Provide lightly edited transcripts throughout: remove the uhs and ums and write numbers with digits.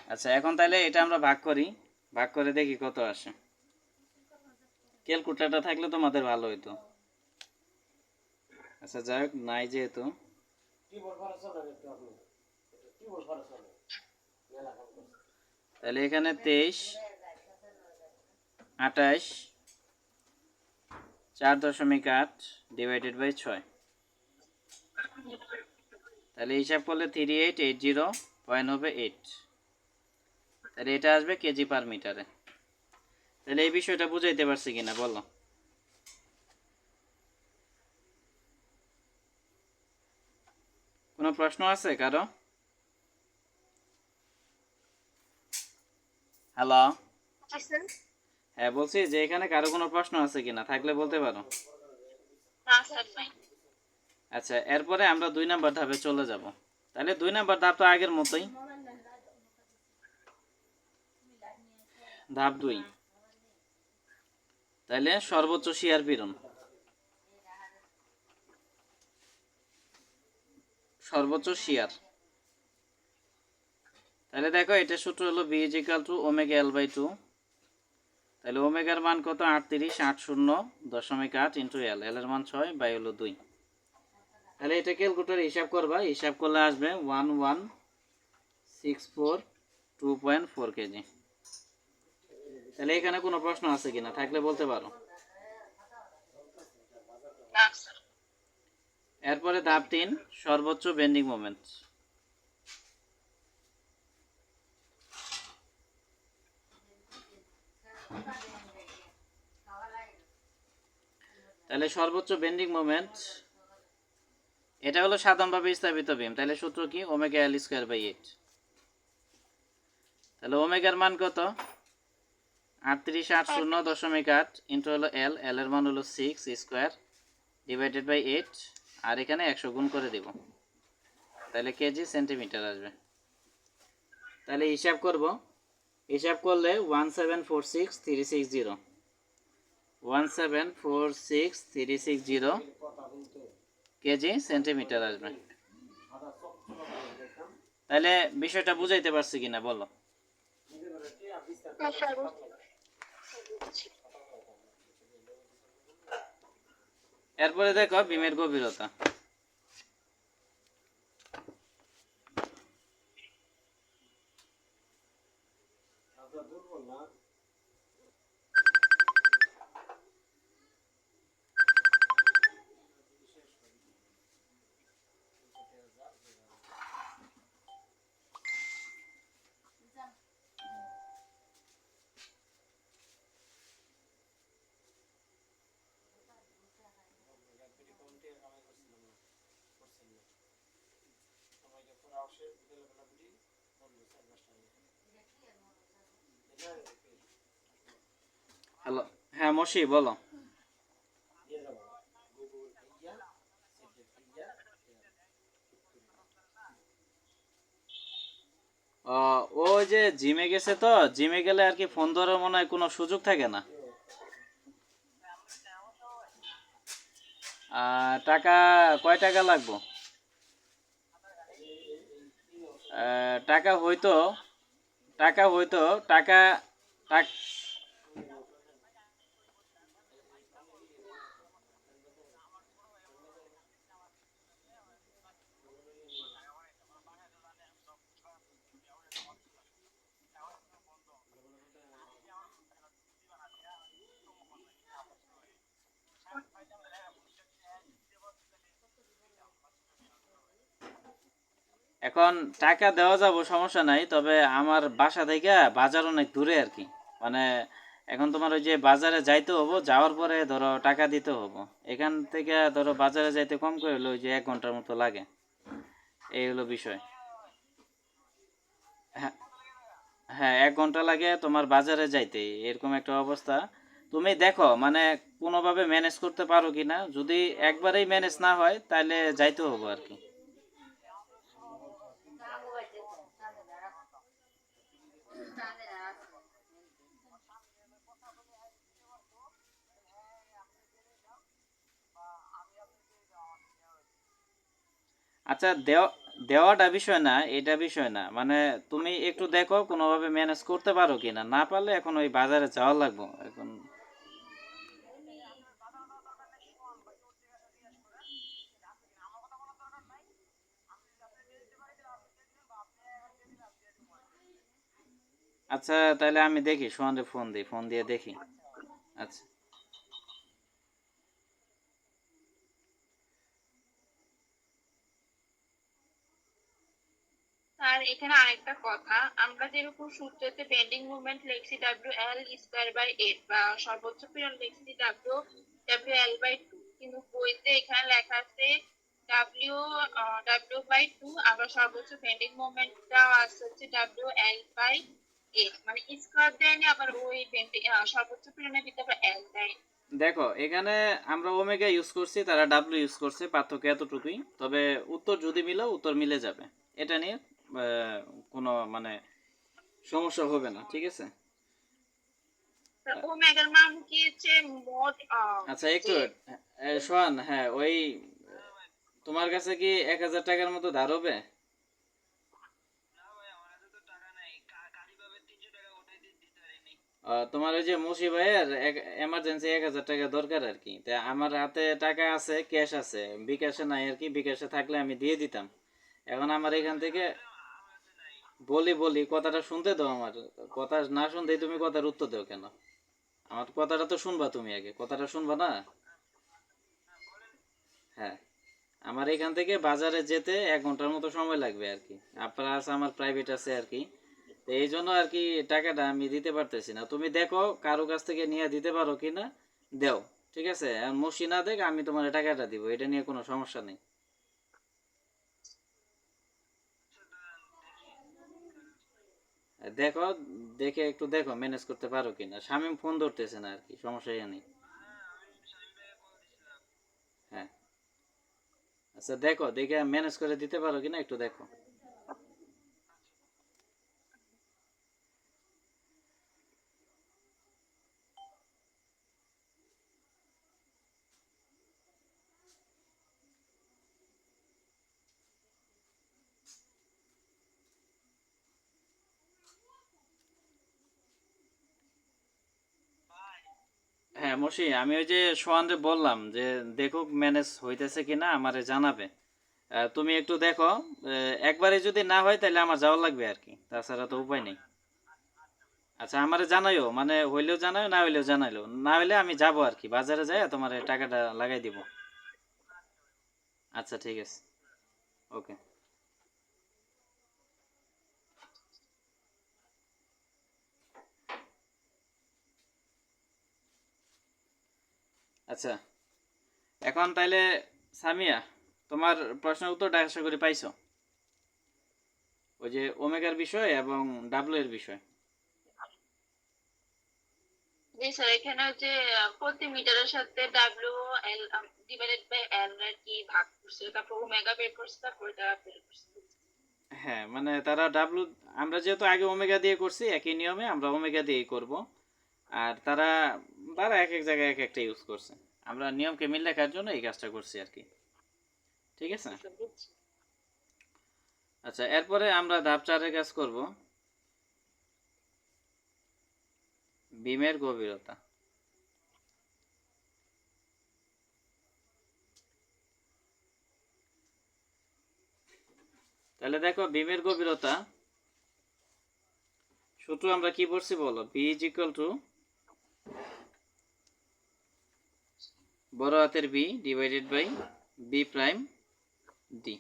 আচ্ছা, এখন তাহলে এটা আমরা ভাগ করি, ভাগ করে দেখি কত আসে। ক্যালকুলেটরটা থাকলে তোমাদের ভালো হইতো। আচ্ছা যাই হোক, নাই যেহেতু। তাহলে এখানে 23, 28, 4.8 ডিভাইডেড বাই 6। তাহলে হিসাব করলে 3880.8। তাহলে এটা আসবে কেজি পার মিটারে। তাহলে এই বিষয়টা বুঝাইতে পারছি কিনা বলো? কোনো প্রশ্ন আছে কারো? হ্যালো, হ্যাঁ বলছি যে এখানে কারো কোনো প্রশ্ন আছে কিনা, থাকলে বলতে পারো। আচ্ছা, এরপরে আমরা 2 নাম্বার ধাপে চলে যাব। তাহলে 2 নাম্বার ধাপ তো আগের মতোই। ধাপ 2, তাহলে সর্বোচ্চ শিয়ার পীড়ন। সর্বোচ্চ শিয়ার। তাহলে দেখো, এটা সূত্র হলো B is equal to omega L by 2। তাহলে ওমেগার মান কত? 38.80.8 ইন্টু এল, এল এর মান 6 বাই হলো 2। তাহলে এটা ক্যালকুলেটরে হিসাব করবা, হিসাব করলে আসবে 1164.2.4 কেজি। তাহলে এখানে কোনো প্রশ্ন আছে কিনা, থাকলে বলতে পারো। এরপরে ধাপ 3, সর্বোচ্চ বেন্ডিং মোমেন্ট। তাহলে সর্বোচ্চ বেন্ডিং মোমেন্ট, এটা হলো সাধারণভাবে স্থাপিত বিম। তাহলে সূত্র কি? Omega L square by 8। তাহলে ওমেগার মান কত? 3880.8 ইন্টু হলো এল, এল এর মান হলো 6 স্কোয়ার ডিভাইডেড বাই 8, আর এখানে 100 গুণ করে দেব। তাহলে কেজি সেন্টিমিটার আসবে। তাহলে হিসাব করব, হিসাব করলে 1746360, 1746360 কেজি সেন্টিমিটার আসবে। তাহলে বিষয়টা বুঝাইতে পারছি কিনা বলো? এরপরে দেখো বিমের গভীরতা। হ্যালো, হ্যাঁ মশি বলো। ও যে জিমে গেছে, তো জিমে গেলে আর কি ফোন ধরার মনে হয় কোনো সুযোগ থাকে না। টাকা কয় টাকা লাগবো? টাকা হয়তো, টাকা হয়তো, টাকা টাক- এখন টাকা দেওয়া যাবো, সমস্যা নাই, তবে আমার বাসা থেকে বাজার অনেক দূরে আর কি। মানে এখন তোমার ওই যে বাজারে যাইতে হবো, যাওয়ার পরে ধরো টাকা দিতে হবো। এখান থেকে ধরো বাজারে যাইতে কম করে হলো ওই যে 1 ঘন্টার মতো লাগে। এই হলো বিষয়। হ্যাঁ, হ্যাঁ 1 ঘন্টা লাগে তোমার বাজারে যাইতে, এরকম একটা অবস্থা। তুমি দেখো মানে কোনোভাবে ম্যানেজ করতে পারো কিনা, যদি একবারেই ম্যানেজ না হয় তাহলে যাইতে হবো আর কি। আচ্ছা, দেওয়া দেওয়াটা বিষয় না, এটা বিষয় না, মানে তুমি একটু দেখো কোনোভাবে ম্যানেজ করতে পারো কিনা, না পারলে এখন ওই বাজারে যাওয়া লাগবে এখন। আচ্ছা তাহলে আমি দেখি, সোহানরে ফোন দিই, ফোন দিয়ে দেখি। আচ্ছা। আর এখানে আরেকটা কথা, আমরা যেরকম সূত্রতে বেন্ডিং মুভমেন্ট লিখছি W L²/8 বা সর্বোচ্চ পীড়ন লিখছি W L/2, কিন্তু বইতে এখানে লেখা আছে W/2, আবার সর্বোচ্চ বেন্ডিং মুভমেন্টটা আছে হচ্ছে W/L/8, মানে স্কোয়ার দেয়নি, আবার ওই সর্বোচ্চ পীড়নের ভিতরে আবার L দেয়। দেখো এখানে আমরা ওমেগা ইউজ করছি, তারা ডাব্লিউ ইউজ করছে, পার্থক্য এতটুকুই। তবে উত্তর যদি মিলে, উত্তর মিলে যাবে, এটা নিয়ে কোনো মানে সমস্যা হবে না, ঠিক আছে। ওমেগার মান কি হচ্ছে মোট আচ্ছা একটু যে সোহান, হ্যাঁ ওই তোমার কাছে কি 1,000 টাকার মতো ধার হবে? তোমার ওই যে মুসি ভাইয়ের এমার্জেন্সি 1,000 টাকা দরকার আর কি, তা আমার হাতে টাকা আছে, ক্যাশ আছে, বিকাশে নাই আর কি, বিকাশে থাকলে আমি দিয়ে দিতাম। এখন আমার এখান থেকে বলি বলি কথাটা শুনতে দাও আমার। কথা না শুনতেই তুমি কথার উত্তর দাও কেন? আমার কথাটা তো শুনবা, তুমি আগে কথাটা শুনবা না? হ্যাঁ, আমার এখান থেকে বাজারে যেতে 1 ঘন্টার মতো সময় লাগবে আর কি, প্লাস আমার প্রাইভেট আছে আর কি। তো এই জন্য আর কি টাকাটা আমি দিতে পারতেছি না, তুমি দেখো কারো কাছ থেকে নিয়ে দিতে পারো কি না, দেও। ঠিক আছে, আর মসি না দেখ, আমি তোমার টাকাটা দিব, এটা নিয়ে কোনো সমস্যা নেই। দেখো, দেখে একটু দেখো ম্যানেজ করতে পারো কিনা, শামীম ফোন ধরতেছে না আর কি, সমস্যা নেই। হ্যাঁ, আচ্ছা দেখো, দেখে ম্যানেজ করে দিতে পারো কিনা একটু দেখো। হ্যাঁ মসি, আমি ওই যে সোহানরে বললাম যে দেখুক ম্যানেজ হইতেছে কিনা, আমারে জানাবে। তুমি একটু দেখো, একবারে যদি না হয় তাহলে আমার যাওয়া লাগবে আর কি, তাছাড়া তো উপায় নেই। আচ্ছা আমারে জানাইও, মানে হইলেও জানাইও, না হইলেও জানাইলো, না হইলে আমি যাবো আর কি, বাজারে যাই তোমার টাকাটা লাগাই দিব। আচ্ছা ঠিক আছে। ওকে। আচ্ছা, এখন তাইলে সামিয়া, তোমার প্রশ্নের উত্তরটা আশা করি পাইছো, ওই যে ওমেগার বিষয় এবং ডাব্লিউ এর বিষয়। জি স্যার, এখানে হচ্ছে প্রতি মিটারের সাথে W/L/L আর কি ভাগ করছে, তারপর ওমেগা বের করছে, তারপর এটা বের করছে। হ্যাঁ মানে তারা ডাব্লু, আমরা যেহেতু আগে ওমেগা দিয়ে করছি, একই নিয়মে আমরা ওমেগা দিয়েই করব। আর তারা তারা এক এক জায়গায় এক একটা ইউজ করছে, আমরা নিয়মকে মিল রাখার জন্য এই কাজটা করছি আর কি, ঠিক আছে। বুঝতে পেরেছি। আচ্ছা এরপরে আমরা ধাপ 4-এর কাজ করব, বিমের গভীরতা। তাহলে দেখো বিমের গভীরতা সূত্র আমরা কি পড়ছি বলো, বি ইজ ইকুয়াল টু বড় হাতের B divided by B prime D.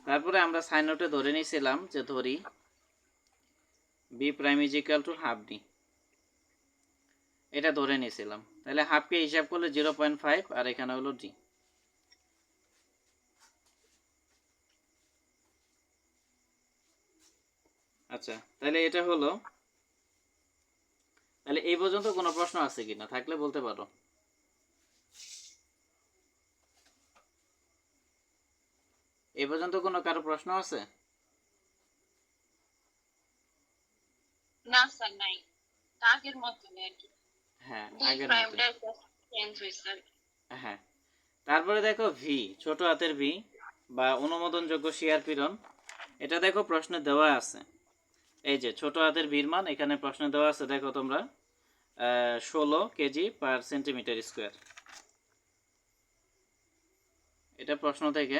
তারপরে আমরা সাইন নোটে ধরে নিয়েছিলাম যে ধরি B prime is equal to half D, এটা ধরে নিয়েছিলাম। তাহলে হাফকে হিসাব করলে 0.5, আর এখানে হলো ডি। আচ্ছা তাহলে এটা হলো, তাহলে এই পর্যন্ত কোনো প্রশ্ন আছে কিনা, থাকলে বলতে পারো। এই পর্যন্ত কোনো কারো প্রশ্ন আছে? না স্যার, নাই, আগের মতনই আর কি, হ্যাঁ ডি আগের মতোই। প্রাইমটা চেঞ্জ হয়েছে আর কি। হ্যাঁ, তারপরে দেখো ভি, ছোট হাতের ভি, বা অনুমোদনযোগ্য শেয়ার পীড়ন, এটা দেখো প্রশ্নে দেওয়া আছে। এই যে ছোট হাতের ভির মান এখানে প্রশ্নে দেওয়া আছে, দেখো তোমরা 16 কেজি পার সেন্টিমিটার স্কোয়ার। এটা প্রশ্ন থেকে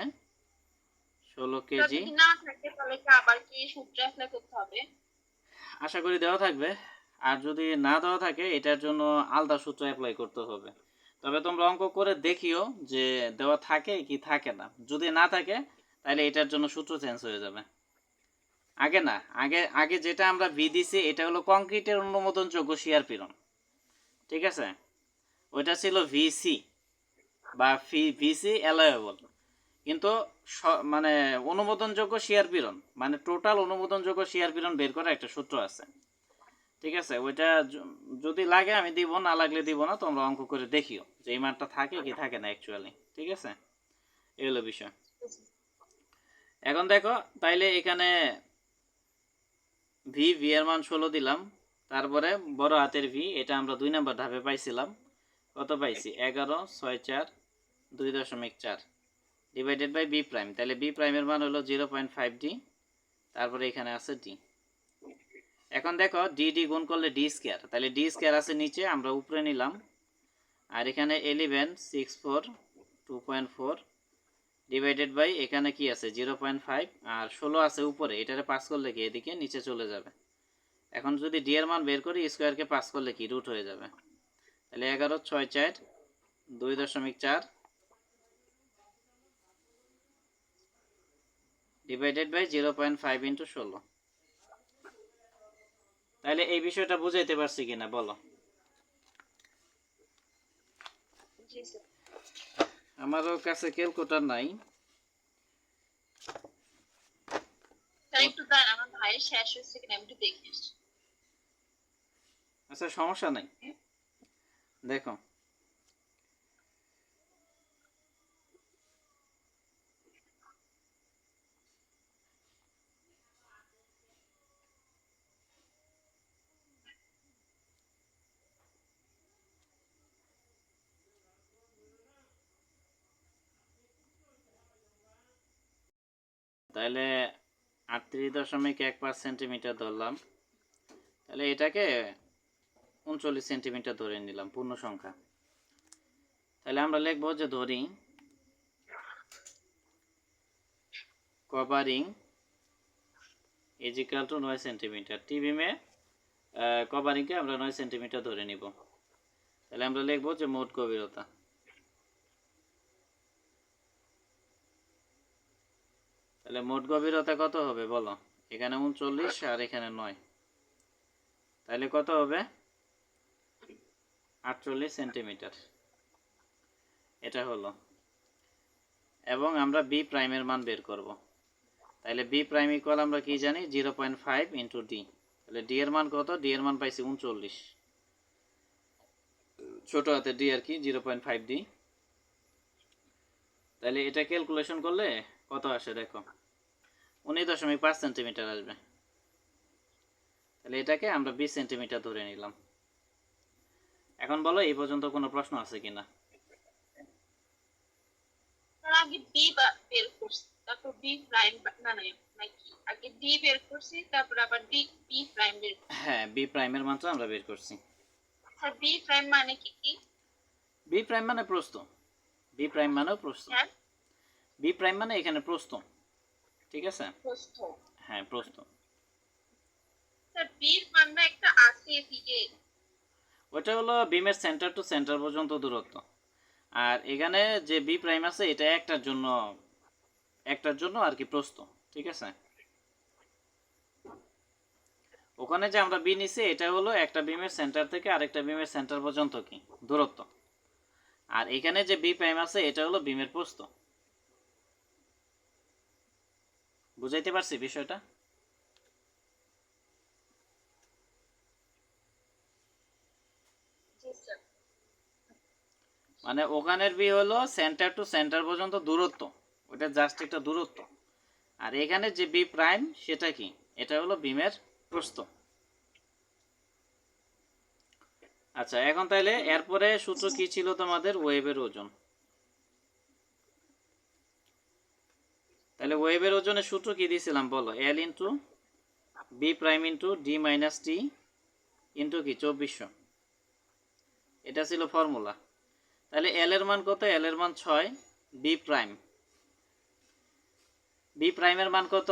16 কেজি, যদি না থাকে তাহলে কি আবার কি সূত্র অ্যাপ্লাই করতে হবে? আশা করি দেওয়া থাকবে। আর যদি না দেওয়া থাকে এটার জন্য আলাদা সূত্র অ্যাপ্লাই করতে হবে। তবে তোমরা অঙ্ক করে দেখিও যে দেওয়া থাকে কি থাকে না। যদি না থাকে তাহলে এটার জন্য সূত্র চেঞ্জ হয়ে যাবে। আগে না, আগে আগে যেটা আমরা ভি দিছি এটা হলো কংক্রিটের অনুমোদনযোগ্য শেয়ার পীড়ন, ঠিক আছে? ওইটা ছিল ভিসি বা ভিসি অ্যালায়েবল। কিন্তু মানে অনুমোদনযোগ্য শেয়ার পীড়ন মানে টোটাল অনুমোদনযোগ্য শেয়ার পীড়ন বের করার একটা সূত্র আছে, ঠিক আছে? ওইটা যদি লাগে আমি দিব, না লাগলে দিব না, তোমরা অঙ্ক করে দেখিও যে এই মানটা থাকে কি থাকে না অ্যাকচুয়ালি, ঠিক আছে? এই হলো বিষয়। এখন দেখো তাইলে এখানে ভি এর মান 16 দিলাম, তারপরে বড় হাতের ভি এটা আমরা 2 নাম্বার ধাপে পাইছিলাম। কত পাইছি? 11 6 4 2.4 ডিভাইডেড বাই বি প্রাইম। তাহলে বি প্রাইমের মান হলো 0.5 ডি, তারপরে এখানে আছে ডি। এখন দেখো ডি ডি গুণ করলে ডি স্কয়ার, তাহলে ডি স্কয়ার আছে নিচে, আমরা উপরে নিলাম। আর এখানে 11 6 4 2.4 ডিভাইডেড বাই এখানে কি আছে 0.5, আর 16 আছে উপরে, এটারে পাস করলে কি এদিকে নিচে চলে যাবে। এখন যদি ডি এর মান বের করি স্কয়ারকে পাস করলে কি রুট হয়ে যাবে। তাহলে 11 6 4 2.4 ডিভাইডেড বাই 0.5 ইন্টু 16। তাহলে এই বিষয়টা বুঝাইতে পারছি কিনা বলো? জি স্যার। আমারও কাছে ক্যালকুলেটর নাই। স্যার একটু দাঁড়ান, আমার ভাইয়ের শেষ হয়েছে কিনা আমি একটু দেখে আসি। আচ্ছা সমস্যা নাই, দেখো। তাহলে 38.15 সেন্টিমিটার ধরলাম, তাহলে এটাকে 39 সেন্টিমিটার ধরে নিলাম পূর্ণ সংখ্যা। তাহলে আমরা লিখবো যে ধরি covering is equal to 9 centimetre. T বিমে কভারিংকে আমরা 9 সেন্টিমিটার ধরে নিব। তাহলে আমরা লিখবো যে মোট গভীরতা। তাহলে মোট গভীরতা কত হবে বলো? এখানে 39 আর এখানে 9, তাহলে কত হবে? 48 সেন্টিমিটার। এটা হলো, এবং আমরা বি প্রাইমের মান বের করব। তাহলে বি প্রাইম ইকুয়াল আমরা কি জানি 0.5 ইন্টু ডি। তাহলে ডি এর মান কত? ডি এর মান পাইছি 39, ছোট হাতে ডি আর কি 0.5 ডি। তাহলে এটা ক্যালকুলেশন করলে কত আসে দেখো, 19.5 সেন্টিমিটার আসবে। তাহলে এটাকে আমরা 20 সেন্টিমিটার ধরে নিলাম। এখন বলো এই পর্যন্ত কোনো প্রশ্ন আছে কিনা? স্যার আগে বি বের করছি, তারপর বি প্রাইম, না না নাকি আগে ডি বের করছি তারপর আবার ডি বি প্রাইম বের করছি। হ্যাঁ, বি প্রাইমের মানটা আমরা বের করছি। স্যার বি প্রাইম মানে কি কি? বি প্রাইম মানে প্রস্থ, বি প্রাইম মানেও প্রস্থ। স্যার বি প্রাইম মানে এখানে প্রস্থ, ঠিক আছে? প্রস্থ। হ্যাঁ প্রস্থ। স্যার বির মানটা একটা আছে এদিকে। ওটা হলো বিমের সেন্টার টু সেন্টার পর্যন্ত দূরত্ব। আর এখানে যে বি প্রাইম আছে এটা একটার জন্য আর কি প্রস্থ, ঠিক আছে? ওখানে যে আমরা বি নিছি এটা হলো একটা বিমের সেন্টার থেকে আরেকটা বিমের সেন্টার পর্যন্ত কি দূরত্ব। আর এখানে যে বি প্রাইম আছে এটা হলো বিমের প্রস্থ। বুঝাইতে পারছি বিষয়টা? জি স্যার। মানে ওখানের বি হলো সেন্টার টু সেন্টার পর্যন্ত দূরত্ব, ওটা জাস্ট একটা দূরত্ব। আর এখানে যে বি প্রাইম সেটা কি, এটা হলো বিমের প্রস্থ। আচ্ছা এখন তাইলে এরপরে সূত্র কি ছিল তোমাদের? ওয়েভের ওজন। তাহলে ওয়েভের ওজনের সূত্র কি দিয়েছিলাম বলো, L into B prime into D minus T into কি 2400, এটা ছিল ফর্মুলা। তাহলে এল এর মান কত, এল এর মান 6, বি প্রাইমের মান কত,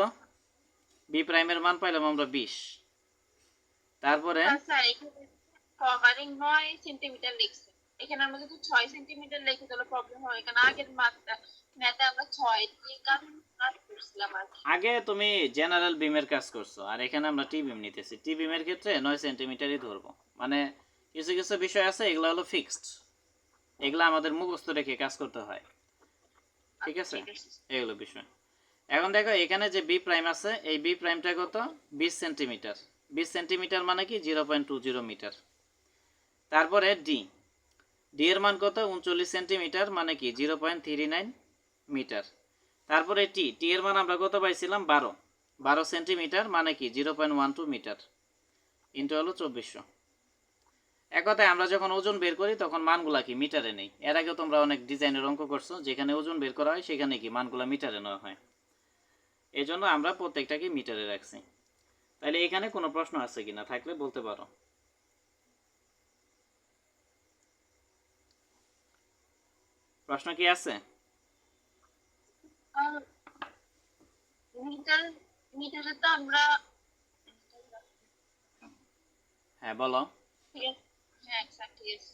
বি প্রাইমের মান পাইলাম আমরা 20। তারপরে স্যার এখানে কভারিং 9 সেন্টিমিটার লিখছে, এখানে আমরা যদি 6 সেন্টিমিটার লিখি তাহলে প্রবলেম হয়, এখানে আগের ম্যাথে আমরা 6 দিয়ে কাজ করছিলাম আর কি। আগে তুমি জেনারেল বিমের কাজ করছো, আর এখানে আমরা টি বিম নিতেছি। টি বিমের ক্ষেত্রে 9 সেন্টিমিটারই ধরবো, মানে কিছু কিছু বিষয় আছে এগুলো হলো ফিক্সড, এগুলো আমাদের মুখস্থ রেখে কাজ করতে হয়, ঠিক আছে, ঠিক আছে। এগুলো বিষয়। এখন দেখো এখানে যে বি প্রাইম আছে, এই বি প্রাইমটা কত, 20 সেন্টিমিটার। 20 সেন্টিমিটার মানে কি 0.20 মিটার। তারপরে ডি, ডি এর মান কত, 39 সেন্টিমিটার মানে কি 0.39 মিটার। তারপরে টি, টি এর মান আমরা কত পাইছিলাম, 12 সেন্টিমিটার মানে কি 0.12 মিটার ইন্টু হলো 2400। এক কথায় আমরা যখন ওজন বের করি তখন মানগুলা কি মিটারে নেই। এর আগে তোমরা অনেক ডিজাইনের অঙ্ক করছো, যেখানে ওজন বের করা হয় সেখানে কি মানগুলা মিটারে নেওয়া হয়, এই জন্য আমরা প্রত্যেকটাকে মিটারে রাখছি। তাহলে এখানে কোনো প্রশ্ন আছে কিনা, থাকলে বলতে পারো। প্রশ্ন কি আছে? আর মিটার, মিটারে তো আমরা, হ্যাঁ বলো। ঠিক আছে, হ্যাঁ স্যার ঠিক আছে।